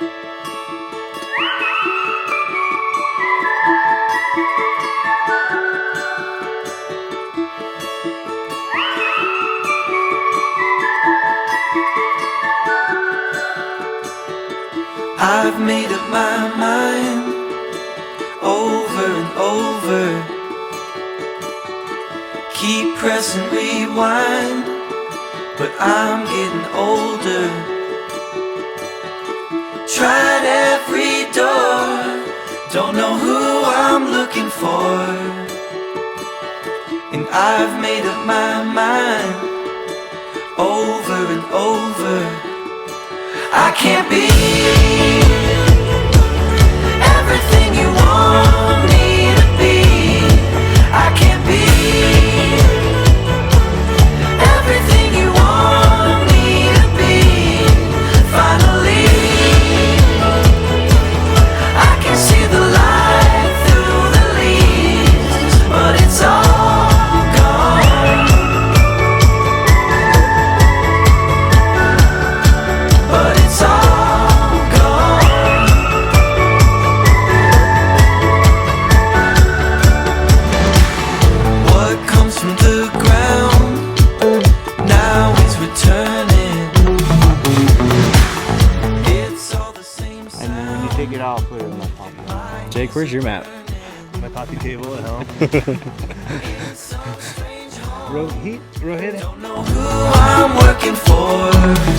I've made up my mind over and over. Keep pressing rewind, but I'm getting older. Tried every door, don't know who I'm looking for. And I've made up my mind over and over. I can't be everything you want me to be. I can't be everything you want me to be. Finally, I can see the light through the leaves, but it's all gone. But it's all gone. What comes from the ground now is returning. It's all the same sound. And then when you take it out, put it in my pocket. Jake, where's your map? My coffee table at home. Rohit. Don't know who I'm working for.